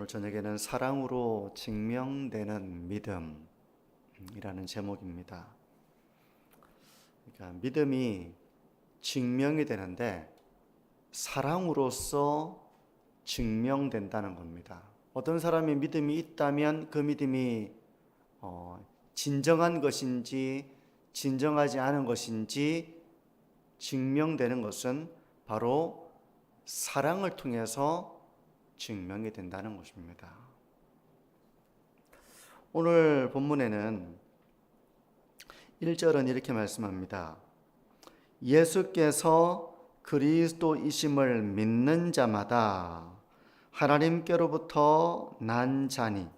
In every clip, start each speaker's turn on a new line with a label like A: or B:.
A: 오늘 저녁에는 사랑으로 증명되는 믿음이라는 제목입니다. 그러니까 믿음이 증명이 되는데 사랑으로서 증명된다는 겁니다. 어떤 사람이 믿음이 있다면 그 믿음이 진정한 것인지 진정하지 않은 것인지 증명되는 것은 바로 사랑을 통해서 증명이 된다는 것입니다. 오늘 본문에는 1절은 이렇게 말씀합니다. 예수께서 그리스도이심을 믿는 자마다 하나님께로부터 난 자니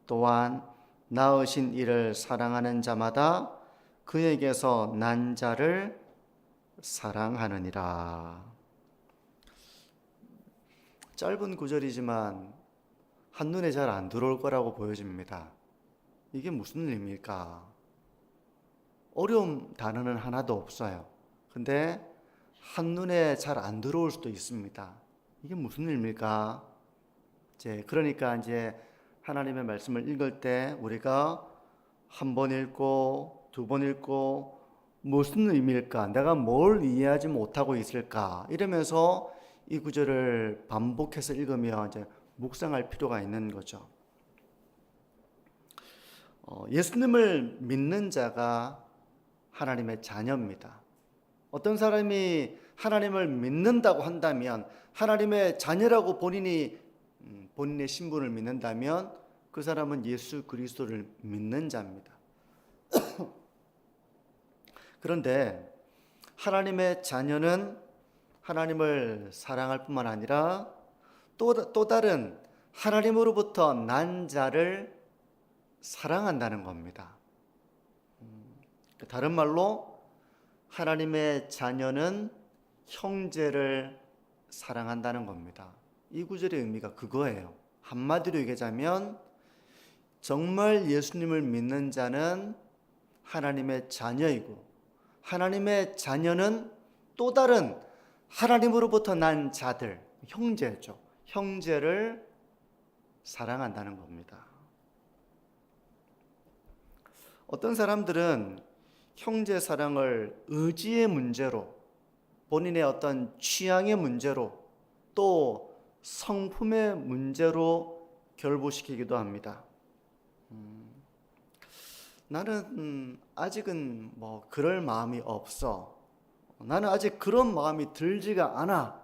A: 또한 낳으신 이를 사랑하는 자마다 그에게서 난 자를 사랑하느니라. 짧은 구절이지만 한눈에 잘 안 들어올 거라고 보여집니다. 이게 무슨 의미일까? 어려운 단어는 하나도 없어요. 근데 한눈에 잘 안 들어올 수도 있습니다. 이게 무슨 의미일까? 그러니까 하나님의 말씀을 읽을 때 우리가 한 번 읽고 두 번 읽고 무슨 의미일까? 내가 뭘 이해하지 못하고 있을까? 이러면서 이 구절을 반복해서 읽으며 묵상할 필요가 있는 거죠. 예수님을 믿는 자가 하나님의 자녀입니다. 어떤 사람이 하나님을 믿는다고 한다면, 하나님의 자녀라고 본인의 신분을 믿는다면 그 사람은 예수 그리스도를 믿는 자입니다. 그런데 하나님의 자녀는 하나님을 사랑할 뿐만 아니라 또 다른 하나님으로부터 난 자를 사랑한다는 겁니다. 다른 말로 하나님의 자녀는 형제를 사랑한다는 겁니다. 이 구절의 의미가 그거예요. 한마디로 얘기하자면 정말 예수님을 믿는 자는 하나님의 자녀이고 하나님의 자녀는 또 다른 하나님으로부터 난 자들, 형제죠. 형제를 사랑한다는 겁니다. 어떤 사람들은 형제 사랑을 의지의 문제로, 본인의 어떤 취향의 문제로, 또 성품의 문제로 결부시키기도 합니다. 나는 아직은 그럴 마음이 없어. 나는 아직 그런 마음이 들지가 않아.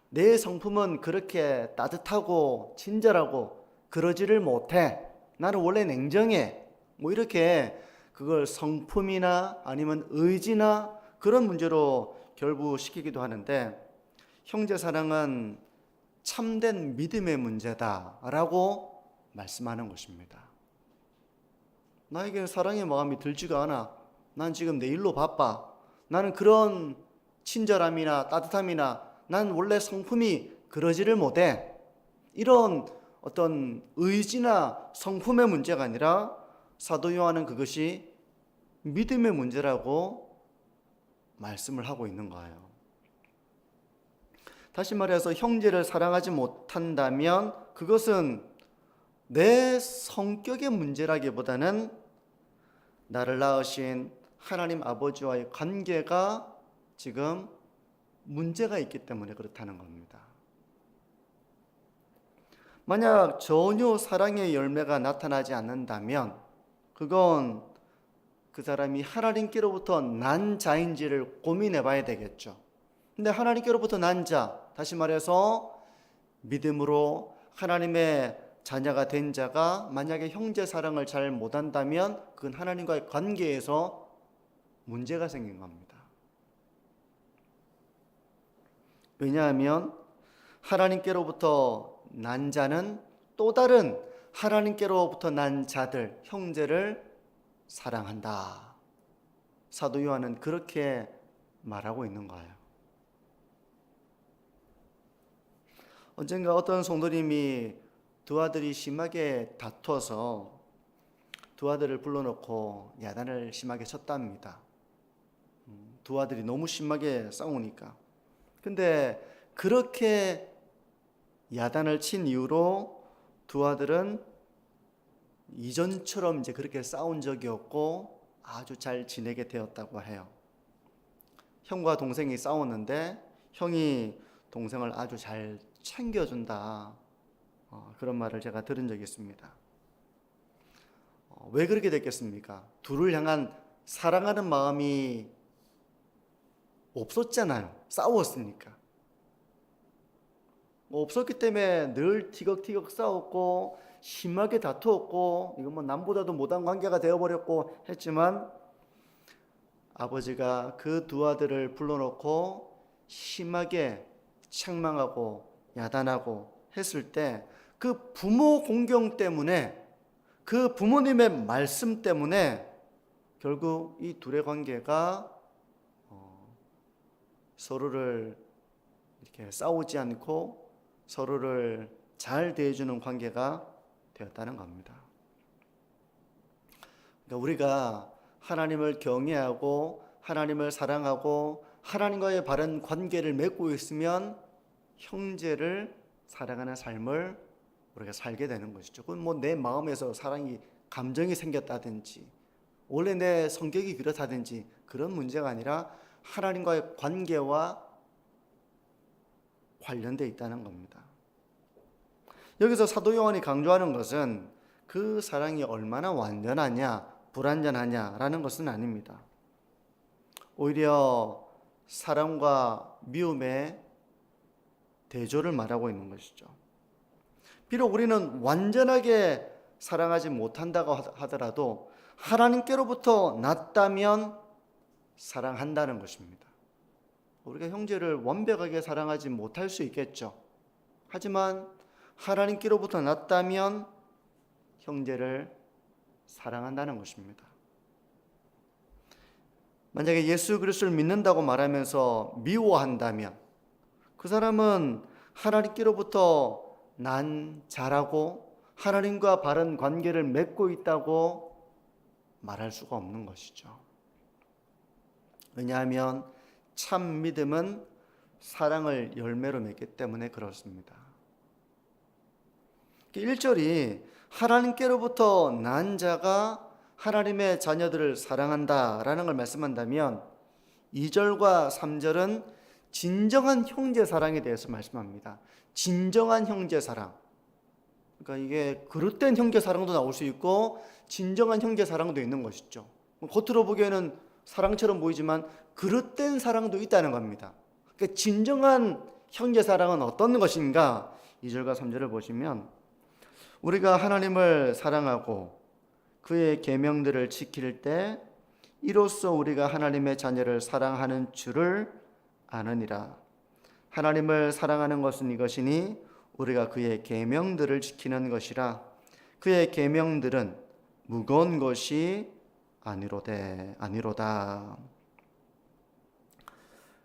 A: 내 성품은 그렇게 따뜻하고 친절하고 그러지를 못해. 나는 원래 냉정해. 이렇게 그걸 성품이나 아니면 의지나 그런 문제로 결부시키기도 하는데, 형제 사랑은 참된 믿음의 문제다라고 말씀하는 것입니다. 나에게는 사랑의 마음이 들지가 않아. 난 지금 내 일로 바빠. 나는 그런 친절함이나 따뜻함이나 난 원래 성품이 그러지를 못해. 이런 어떤 의지나 성품의 문제가 아니라 사도 요한은 그것이 믿음의 문제라고 말씀을 하고 있는 거예요. 다시 말해서 형제를 사랑하지 못한다면 그것은 내 성격의 문제라기보다는 나를 낳으신 하나님 아버지와의 관계가 지금 문제가 있기 때문에 그렇다는 겁니다. 만약 전혀 사랑의 열매가 나타나지 않는다면 그건 그 사람이 하나님께로부터 난 자인지를 고민해 봐야 되겠죠. 근데 하나님께로부터 난 자, 다시 말해서 믿음으로 하나님의 자녀가 된 자가 만약에 형제 사랑을 잘 못한다면 그건 하나님과의 관계에서 문제가 생긴 겁니다. 왜냐하면 하나님께로부터 난 자는 또 다른 하나님께로부터 난 자들, 형제를 사랑한다. 사도 요한은 그렇게 말하고 있는 거예요. 언젠가 어떤 성도님이 두 아들이 심하게 다투어서 두 아들을 불러놓고 야단을 심하게 쳤답니다. 두 아들이 너무 심하게 싸우니까. 근데 그렇게 야단을 친 이후로 두 아들은 이전처럼 이제 그렇게 싸운 적이 없고 아주 잘 지내게 되었다고 해요. 형과 동생이 싸웠는데 형이 동생을 아주 잘 챙겨준다. 그런 말을 제가 들은 적이 있습니다. 왜 그렇게 됐겠습니까? 둘을 향한 사랑하는 마음이 없었잖아요. 싸웠으니까. 없었기 때문에 늘 티격티격 싸웠고 심하게 다투었고 이건 뭐 남보다도 못한 관계가 되어버렸고 했지만 아버지가 그 두 아들을 불러놓고 심하게 책망하고 야단하고 했을 때 그 부모 공경 때문에 그 부모님의 말씀 때문에 결국 이 둘의 관계가 서로를 이렇게 싸우지 않고 서로를 잘 대해주는 관계가 되었다는 겁니다. 그러니까 우리가 하나님을 경외하고 하나님을 사랑하고 하나님과의 바른 관계를 맺고 있으면 형제를 사랑하는 삶을 우리가 살게 되는 것이죠. 그건 뭐 내 마음에서 사랑이 감정이 생겼다든지 원래 내 성격이 그렇다든지 그런 문제가 아니라 하나님과의 관계와 관련되어 있다는 겁니다. 여기서 사도 요한이 강조하는 것은 그 사랑이 얼마나 완전하냐 불완전하냐라는 것은 아닙니다. 오히려 사랑과 미움의 대조를 말하고 있는 것이죠. 비록 우리는 완전하게 사랑하지 못한다고 하더라도 하나님께로부터 났다면 사랑한다는 것입니다. 우리가 형제를 완벽하게 사랑하지 못할 수 있겠죠. 하지만 하나님께로부터 났다면 형제를 사랑한다는 것입니다. 만약에 예수 그리스도를 믿는다고 말하면서 미워한다면 그 사람은 하나님께로부터 난 잘하고 하나님과 바른 관계를 맺고 있다고 말할 수가 없는 것이죠. 왜냐하면 참 믿음은 사랑을 열매로 맺기 때문에 그렇습니다. 1절이 하나님께로부터 난 자가 하나님의 자녀들을 사랑한다라는 걸 말씀한다면 2절과 3절은 진정한 형제 사랑에 대해서 말씀합니다. 진정한 형제 사랑. 그러니까 이게 그릇된 형제 사랑도 나올 수 있고 진정한 형제 사랑도 있는 것이죠. 겉으로 보기에는 사랑처럼 보이지만 그릇된 사랑도 있다는 겁니다. 그러니까 진정한 형제 사랑은 어떤 것인가? 2절과 3절을 보시면 우리가 하나님을 사랑하고 그의 계명들을 지킬 때 이로써 우리가 하나님의 자녀를 사랑하는 줄을 아느니라. 하나님을 사랑하는 것은 이것이니 우리가 그의 계명들을 지키는 것이라. 그의 계명들은 무거운 것이 아니로다.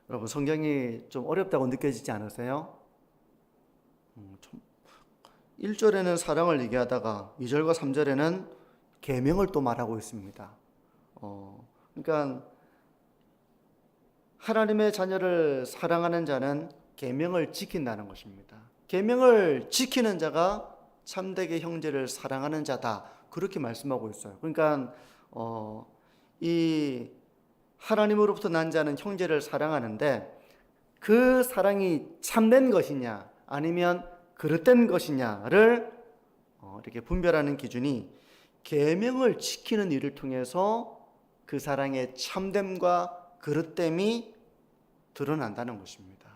A: 여러분 성경이 좀 어렵다고 느껴지지 않으세요? 1절에는 사랑을 얘기하다가 2절과 3절에는 계명을 또 말하고 있습니다. 그러니까 하나님의 자녀를 사랑하는 자는 계명을 지킨다는 것입니다. 계명을 지키는 자가 참되게 형제를 사랑하는 자다. 그렇게 말씀하고 있어요. 그러니까 이 하나님으로부터 난 자는 형제를 사랑하는데 그 사랑이 참된 것이냐 아니면 그릇된 것이냐를 이렇게 분별하는 기준이 계명을 지키는 일을 통해서 그 사랑의 참됨과 그릇됨이 드러난다는 것입니다.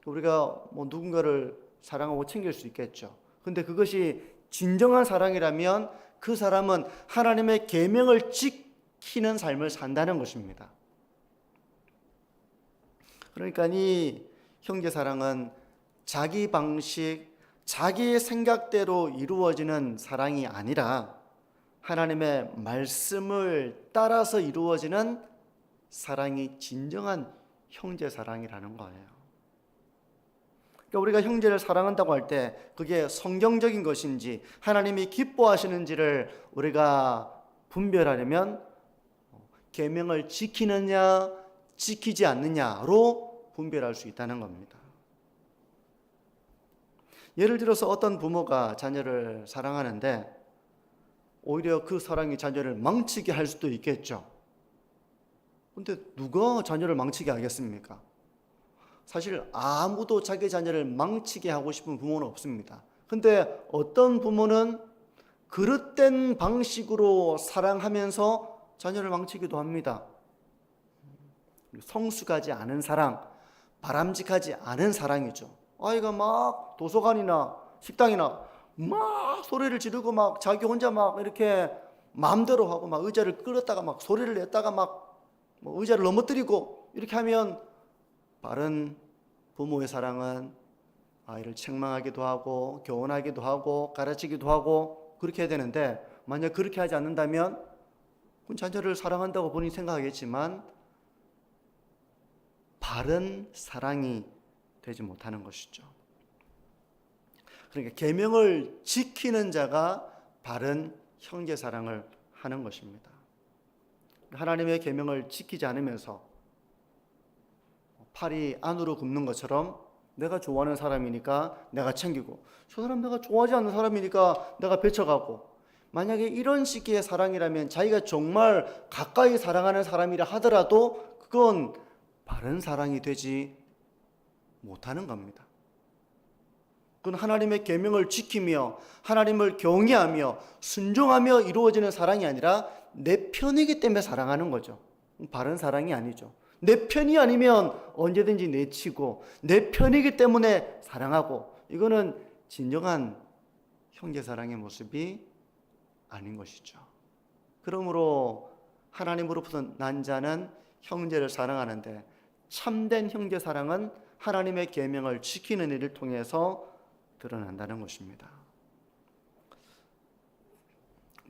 A: 우리가 뭐 누군가를 사랑하고 챙길 수 있겠죠. 근데 그것이 진정한 사랑이라면 그 사람은 하나님의 계명을 지키는 삶을 산다는 것입니다. 그러니까 이 형제 사랑은 자기 방식, 자기의 생각대로 이루어지는 사랑이 아니라 하나님의 말씀을 따라서 이루어지는 사랑이 진정한 형제 사랑이라는 거예요. 그러니까 우리가 형제를 사랑한다고 할 때 그게 성경적인 것인지 하나님이 기뻐하시는지를 우리가 분별하려면 계명을 지키느냐 지키지 않느냐로 분별할 수 있다는 겁니다. 예를 들어서 어떤 부모가 자녀를 사랑하는데 오히려 그 사랑이 자녀를 망치게 할 수도 있겠죠. 근데 누가 자녀를 망치게 하겠습니까? 사실 아무도 자기 자녀를 망치게 하고 싶은 부모는 없습니다. 근데 어떤 부모는 그릇된 방식으로 사랑하면서 자녀를 망치기도 합니다. 성숙하지 않은 사랑, 바람직하지 않은 사랑이죠. 아이가 막 도서관이나 식당이나 막 소리를 지르고 막 자기 혼자 막 이렇게 마음대로 하고 막 의자를 끌었다가 막 소리를 냈다가 막뭐 의자를 넘어뜨리고 이렇게 하면 바른 부모의 사랑은 아이를 책망하기도 하고 교훈하기도 하고 가르치기도 하고 그렇게 해야 되는데, 만약 그렇게 하지 않는다면 그건 자녀를 사랑한다고 본인이 생각하겠지만 바른 사랑이 되지 못하는 것이죠. 그러니까 계명을 지키는 자가 바른 형제 사랑을 하는 것입니다. 하나님의 계명을 지키지 않으면서 팔이 안으로 굽는 것처럼 내가 좋아하는 사람이니까 내가 챙기고 저 사람 내가 좋아하지 않는 사람이니까 내가 배척하고, 만약에 이런 식의 사랑이라면 자기가 정말 가까이 사랑하는 사람이라 하더라도 그건 바른 사랑이 되지 못하는 겁니다. 그건 하나님의 계명을 지키며 하나님을 경외하며 순종하며 이루어지는 사랑이 아니라 내 편이기 때문에 사랑하는 거죠. 바른 사랑이 아니죠. 내 편이 아니면 언제든지 내치고 내 편이기 때문에 사랑하고, 이거는 진정한 형제사랑의 모습이 아닌 것이죠. 그러므로 하나님으로부터 난 자는 형제를 사랑하는데 참된 형제사랑은 하나님의 계명을 지키는 일을 통해서 드러난다는 것입니다.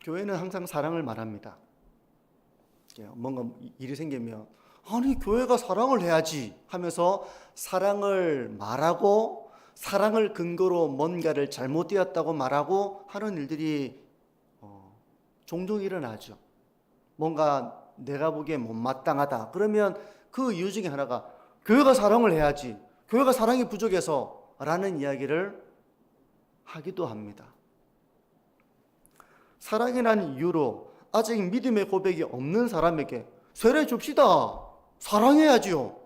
A: 교회는 항상 사랑을 말합니다. 뭔가 일이 생기면 아니 교회가 사랑을 해야지 하면서 사랑을 말하고 사랑을 근거로 뭔가를 잘못되었다고 말하고 하는 일들이 종종 일어나죠. 뭔가 내가 보기에 못마땅하다 그러면 그 이유 중에 하나가 교회가 사랑을 해야지, 교회가 사랑이 부족해서 라는 이야기를 하기도 합니다. 사랑이라는 이유로 아직 믿음의 고백이 없는 사람에게 세례 줍시다, 사랑해야지요,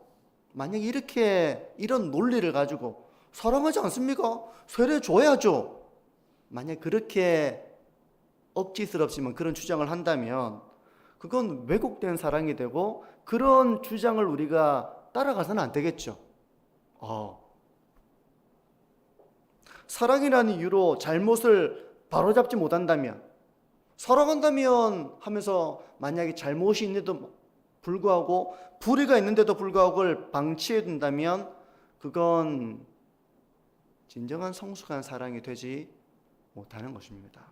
A: 만약 이렇게 이런 논리를 가지고 사랑하지 않습니까? 세례 줘야죠, 만약 그렇게 억지스럽지만 그런 주장을 한다면 그건 왜곡된 사랑이 되고 그런 주장을 우리가 따라가서는 안 되겠죠. 사랑이라는 이유로 잘못을 바로잡지 못한다면, 사랑한다면 하면서 만약에 잘못이 있는데도 불구하고 불의가 있는데도 불구하고 그걸 방치해 둔다면 그건 진정한 성숙한 사랑이 되지 못하는 것입니다.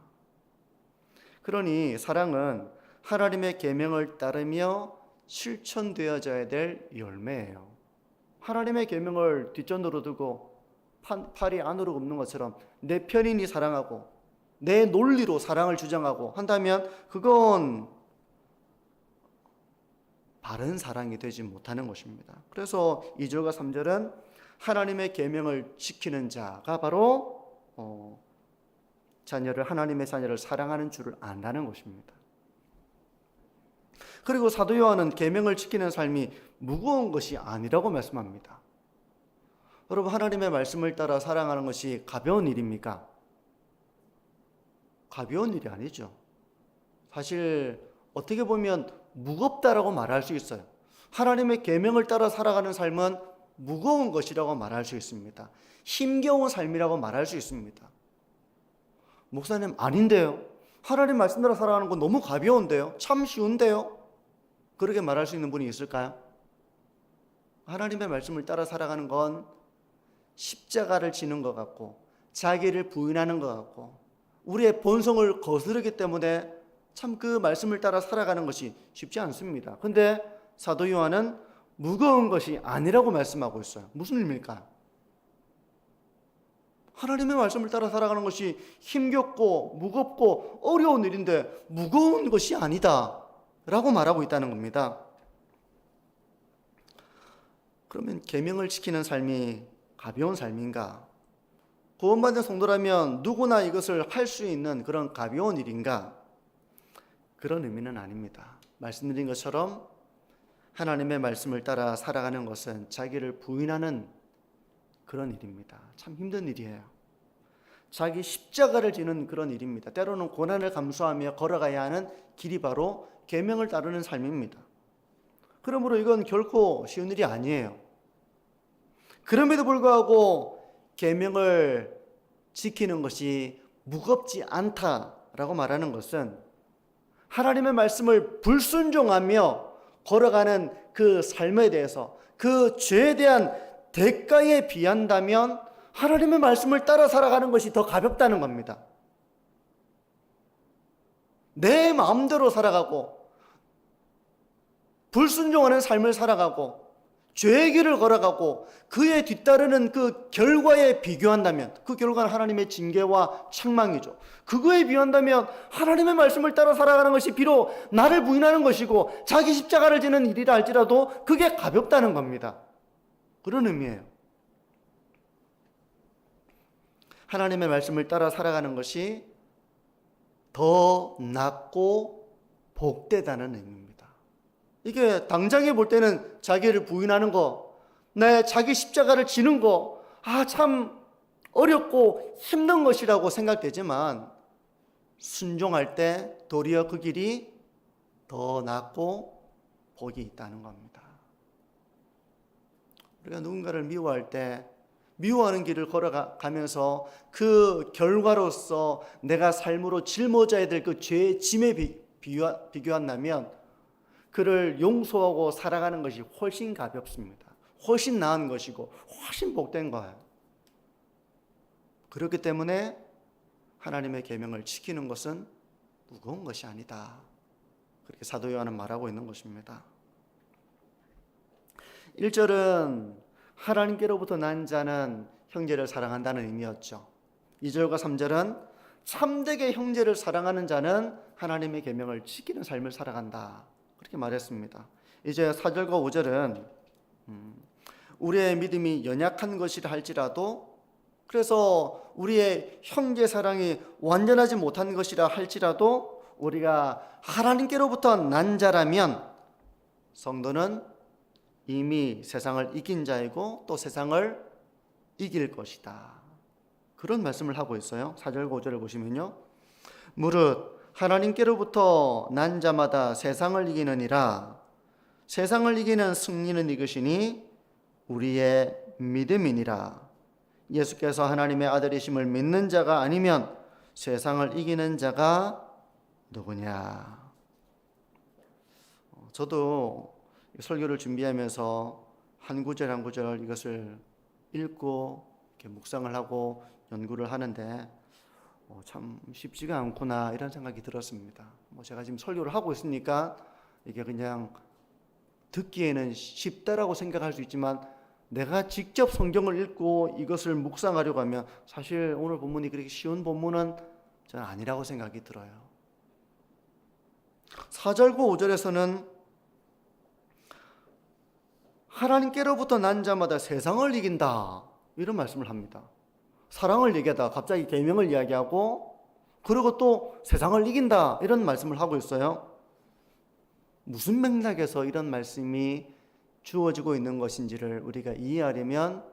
A: 그러니 사랑은 하나님의 계명을 따르며 실천되어져야 될 열매예요. 하나님의 계명을 뒷전으로 두고 팔이 안으로 굽는 것처럼 내 편인이 사랑하고 내 논리로 사랑을 주장하고 한다면 그건 바른 사랑이 되지 못하는 것입니다. 그래서 2절과 3절은 하나님의 계명을 지키는 자가 바로 하나님의 자녀를 사랑하는 줄을 안다는 것입니다. 그리고 사도 요한은 계명을 지키는 삶이 무거운 것이 아니라고 말씀합니다. 여러분, 하나님의 말씀을 따라 사랑하는 것이 가벼운 일입니까? 가벼운 일이 아니죠. 사실 어떻게 보면 무겁다라고 말할 수 있어요. 하나님의 계명을 따라 살아가는 삶은 무거운 것이라고 말할 수 있습니다. 힘겨운 삶이라고 말할 수 있습니다. 목사님, 아닌데요? 하나님 말씀 따라 살아가는 건 너무 가벼운데요? 참 쉬운데요? 그렇게 말할 수 있는 분이 있을까요? 하나님의 말씀을 따라 살아가는 건 십자가를 지는 것 같고 자기를 부인하는 것 같고 우리의 본성을 거스르기 때문에 참 그 말씀을 따라 살아가는 것이 쉽지 않습니다. 그런데 사도 요한은 무거운 것이 아니라고 말씀하고 있어요. 무슨 의미입니까? 하나님의 말씀을 따라 살아가는 것이 힘겹고 무겁고 어려운 일인데 무거운 것이 아니다 라고 말하고 있다는 겁니다. 그러면 계명을 지키는 삶이 가벼운 삶인가? 구원받은 성도라면 누구나 이것을 할 수 있는 그런 가벼운 일인가? 그런 의미는 아닙니다. 말씀드린 것처럼 하나님의 말씀을 따라 살아가는 것은 자기를 부인하는 그런 일입니다. 참 힘든 일이에요. 자기 십자가를 지는 그런 일입니다. 때로는 고난을 감수하며 걸어가야 하는 길이 바로 계명을 따르는 삶입니다. 그러므로 이건 결코 쉬운 일이 아니에요. 그럼에도 불구하고 계명을 지키는 것이 무겁지 않다라고 말하는 것은 하나님의 말씀을 불순종하며 걸어가는 그 삶에 대해서, 그 죄에 대한 대가에 비한다면 하나님의 말씀을 따라 살아가는 것이 더 가볍다는 겁니다. 내 마음대로 살아가고 불순종하는 삶을 살아가고 죄의 길을 걸어가고 그에 뒤따르는 그 결과에 비교한다면, 그 결과는 하나님의 징계와 책망이죠. 그거에 비한다면 하나님의 말씀을 따라 살아가는 것이 비록 나를 부인하는 것이고 자기 십자가를 지는 일이라 할지라도 그게 가볍다는 겁니다. 그런 의미예요. 하나님의 말씀을 따라 살아가는 것이 더 낫고 복되다는 의미입니다. 이게 당장에 볼 때는 자기를 부인하는 거, 내 자기 십자가를 지는 거, 참 어렵고 힘든 것이라고 생각되지만 순종할 때 도리어 그 길이 더 낫고 복이 있다는 겁니다. 우리가 누군가를 미워할 때 미워하는 길을 걸어가면서 그 결과로서 내가 삶으로 짊어져야 될 그 죄의 짐에 비교한다면 그를 용서하고 살아가는 것이 훨씬 가볍습니다. 훨씬 나은 것이고 훨씬 복된 거예요. 그렇기 때문에 하나님의 계명을 지키는 것은 무거운 것이 아니다. 그렇게 사도 요한은 말하고 있는 것입니다. 1절은 하나님께로부터 난 자는 형제를 사랑한다는 의미였죠. 2절과 3절은 참되게 형제를 사랑하는 자는 하나님의 계명을 지키는 삶을 살아간다. 그렇게 말했습니다. 이제 4절과 5절은 우리의 믿음이 연약한 것이라 할지라도, 그래서 우리의 형제 사랑이 완전하지 못한 것이라 할지라도 우리가 하나님께로부터 난 자라면 성도는 이미 세상을 이긴 자이고 또 세상을 이길 것이다. 그런 말씀을 하고 있어요. 4절 5절을 보시면요, 무릇 하나님께로부터 난 자마다 세상을 이기느니라. 세상을 이기는 승리는 이것이니 우리의 믿음이니라. 예수께서 하나님의 아들이심을 믿는 자가 아니면 세상을 이기는 자가 누구냐. 저도 설교를 준비하면서 한 구절 한 구절 이것을 읽고 이렇게 묵상을 하고 연구를 하는데 참 쉽지가 않구나 이런 생각이 들었습니다. 제가 지금 설교를 하고 있으니까 이게 그냥 듣기에는 쉽다라고 생각할 수 있지만 내가 직접 성경을 읽고 이것을 묵상하려고 하면 사실 오늘 본문이 그렇게 쉬운 본문은 저는 아니라고 생각이 들어요. 4절과 5절에서는 하나님께로부터 난 자마다 세상을 이긴다 이런 말씀을 합니다. 사랑을 얘기하다가 갑자기 계명을 이야기하고 그리고 또 세상을 이긴다 이런 말씀을 하고 있어요. 무슨 맥락에서 이런 말씀이 주어지고 있는 것인지를 우리가 이해하려면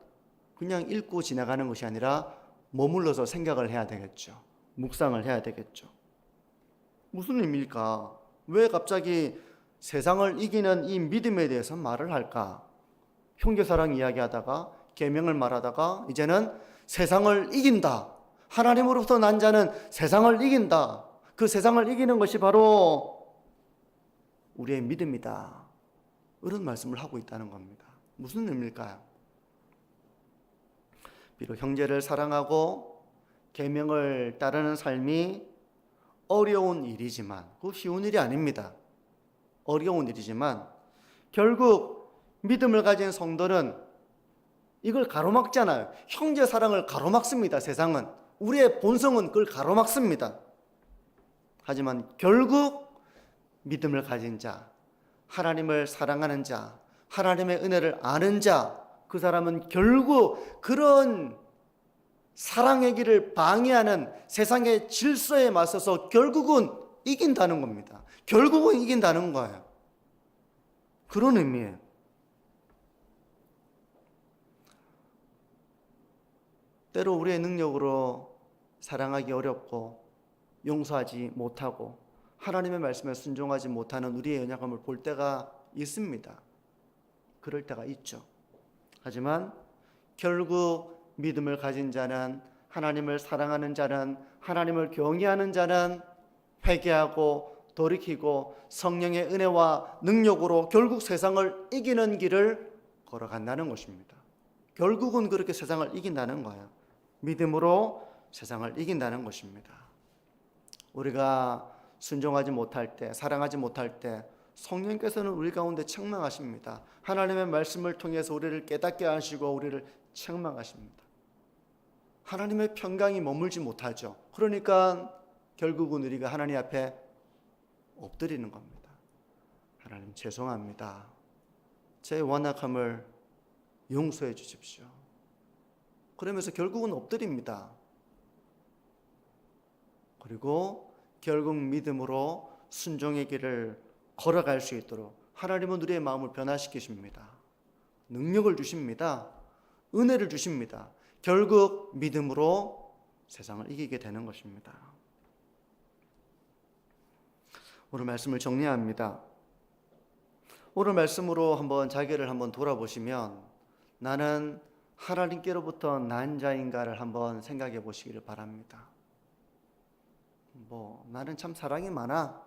A: 그냥 읽고 지나가는 것이 아니라 머물러서 생각을 해야 되겠죠. 묵상을 해야 되겠죠. 무슨 의미일까? 왜 갑자기 세상을 이기는 이 믿음에 대해서 말을 할까? 형제사랑 이야기하다가 계명을 말하다가 이제는 세상을 이긴다. 하나님으로부터 난 자는 세상을 이긴다. 그 세상을 이기는 것이 바로 우리의 믿음이다. 이런 말씀을 하고 있다는 겁니다. 무슨 의미일까요? 비록 형제를 사랑하고 계명을 따르는 삶이 어려운 일이지만, 그 쉬운 일이 아닙니다. 어려운 일이지만 결국 믿음을 가진 성도는 이걸 가로막잖아요. 형제 사랑을 가로막습니다. 세상은, 우리의 본성은 그걸 가로막습니다. 하지만 결국 믿음을 가진 자, 하나님을 사랑하는 자, 하나님의 은혜를 아는 자, 그 사람은 결국 그런 사랑의 길을 방해하는 세상의 질서에 맞서서 결국은 이긴다는 겁니다. 결국은 이긴다는 거예요. 그런 의미예요. 때로 우리의 능력으로 사랑하기 어렵고 용서하지 못하고 하나님의 말씀에 순종하지 못하는 우리의 연약함을 볼 때가 있습니다. 그럴 때가 있죠. 하지만 결국 믿음을 가진 자는, 하나님을 사랑하는 자는, 하나님을 경외하는 자는 회개하고 돌이키고 성령의 은혜와 능력으로 결국 세상을 이기는 길을 걸어간다는 것입니다. 결국은 그렇게 세상을 이긴다는 거예요. 믿음으로 세상을 이긴다는 것입니다. 우리가 순종하지 못할 때, 사랑하지 못할 때 성령께서는 우리 가운데 책망하십니다. 하나님의 말씀을 통해서 우리를 깨닫게 하시고 우리를 책망하십니다. 하나님의 평강이 머물지 못하죠. 그러니까 결국은 우리가 하나님 앞에 엎드리는 겁니다. 하나님 죄송합니다. 제 완악함을 용서해 주십시오. 그러면서 결국은 엎드립니다. 그리고 결국 믿음으로 순종의 길을 걸어갈 수 있도록 하나님은 우리의 마음을 변화시키십니다. 능력을 주십니다. 은혜를 주십니다. 결국 믿음으로 세상을 이기게 되는 것입니다. 오늘 말씀을 정리합니다. 오늘 말씀으로 한번 자기를 한번 돌아보시면 나는 하나님께로부터 난 자인가를 한번 생각해 보시기를 바랍니다. 나는 참 사랑이 많아.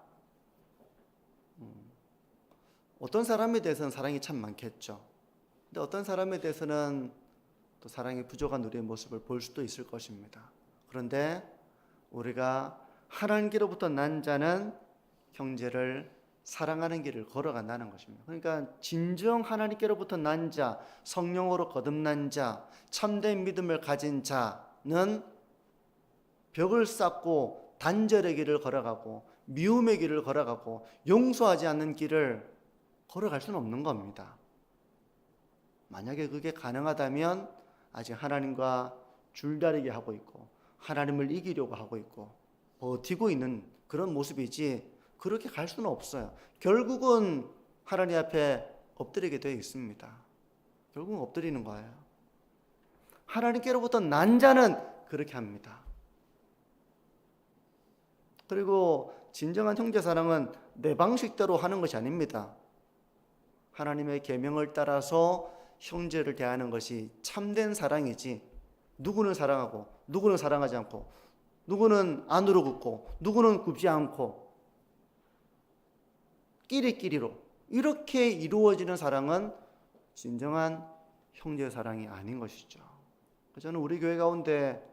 A: 어떤 사람에 대해서는 사랑이 참 많겠죠. 근데 어떤 사람에 대해서는 또 사랑이 부족한 우리의 모습을 볼 수도 있을 것입니다. 그런데 우리가 하나님께로부터 난 자는 형제를 사랑하는 길을 걸어간다는 것입니다. 그러니까 진정 하나님께로부터 난 자, 성령으로 거듭난 자, 참된 믿음을 가진 자는 벽을 쌓고 단절의 길을 걸어가고 미움의 길을 걸어가고 용서하지 않는 길을 걸어갈 수는 없는 겁니다. 만약에 그게 가능하다면 아직 하나님과 줄다리기 하고 있고 하나님을 이기려고 하고 있고 버티고 있는 그런 모습이지, 그렇게 갈 수는 없어요. 결국은 하나님 앞에 엎드리게 되어 있습니다. 결국은 엎드리는 거예요. 하나님께로부터 난 자는 그렇게 합니다. 그리고 진정한 형제 사랑은 내 방식대로 하는 것이 아닙니다. 하나님의 계명을 따라서 형제를 대하는 것이 참된 사랑이지, 누구는 사랑하고 누구는 사랑하지 않고 누구는 안으로 굽고 누구는 굽지 않고 끼리끼리로 이렇게 이루어지는 사랑은 진정한 형제 사랑이 아닌 것이죠. 저는 우리 교회 가운데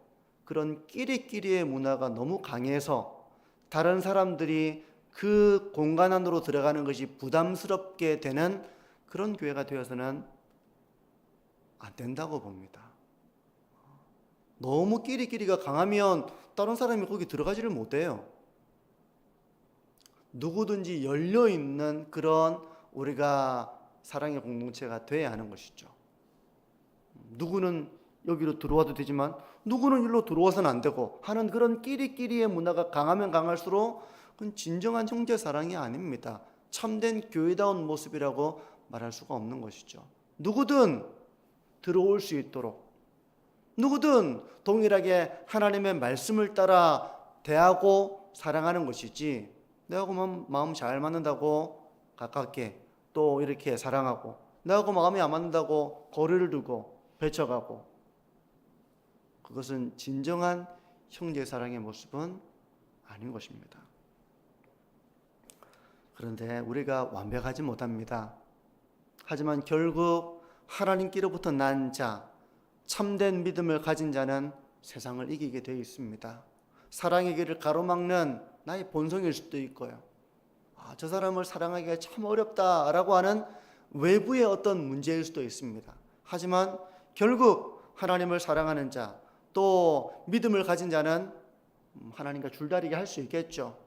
A: 그런 끼리끼리의 문화가 너무 강해서 다른 사람들이 그 공간 안으로 들어가는 것이 부담스럽게 되는 그런 교회가 되어서는 안 된다고 봅니다. 너무 끼리끼리가 강하면 다른 사람이 거기 들어가지를 못해요. 누구든지 열려있는 그런 우리가 사랑의 공동체가 돼야 하는 것이죠. 누구는 여기로 들어와도 되지만 누구는 일로 들어와서는 안 되고 하는 그런 끼리끼리의 문화가 강하면 강할수록 그건 진정한 형제 사랑이 아닙니다. 참된 교회다운 모습이라고 말할 수가 없는 것이죠. 누구든 들어올 수 있도록, 누구든 동일하게 하나님의 말씀을 따라 대하고 사랑하는 것이지, 내하고 마음 잘 맞는다고 가깝게 또 이렇게 사랑하고 내하고 마음이 안 맞는다고 거리를 두고 배쳐가고, 그것은 진정한 형제 사랑의 모습은 아닌 것입니다. 그런데 우리가 완벽하지 못합니다. 하지만 결국 하나님께로부터 난 자, 참된 믿음을 가진 자는 세상을 이기게 되어 있습니다. 사랑의 길을 가로막는 나의 본성일 수도 있고요. 저 사람을 사랑하기가 참 어렵다라고 하는 외부의 어떤 문제일 수도 있습니다. 하지만 결국 하나님을 사랑하는 자, 또 믿음을 가진 자는 하나님과 줄다리기 할 수 있겠죠.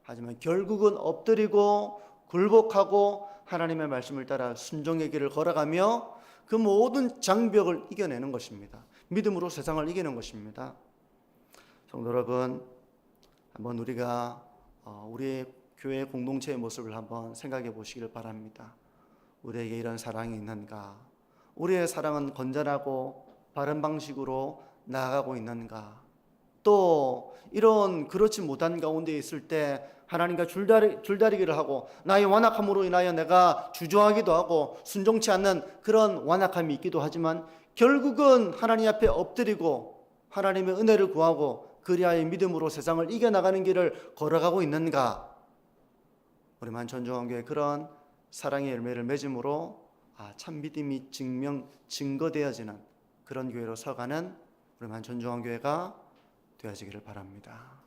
A: 하지만 결국은 엎드리고 굴복하고 하나님의 말씀을 따라 순종의 길을 걸어가며 그 모든 장벽을 이겨내는 것입니다. 믿음으로 세상을 이기는 것입니다. 성도 여러분, 한번 우리가 우리 교회 공동체의 모습을 한번 생각해 보시길 바랍니다. 우리에게 이런 사랑이 있는가? 우리의 사랑은 건전하고 바른 방식으로 나아가고 있는가? 또 이런 그렇지 못한 가운데 있을 때 하나님과 줄다리기를 하고 나의 완악함으로 인하여 내가 주저하기도 하고 순종치 않는 그런 완악함이 있기도 하지만 결국은 하나님 앞에 엎드리고 하나님의 은혜를 구하고 그리하여 믿음으로 세상을 이겨나가는 길을 걸어가고 있는가? 우리 만천중앙교회 그런 사랑의 열매를 맺음으로 참 믿음이 증거되어지는 그런 교회로 서가는 우리 만천중앙교회가 되어지기를 바랍니다.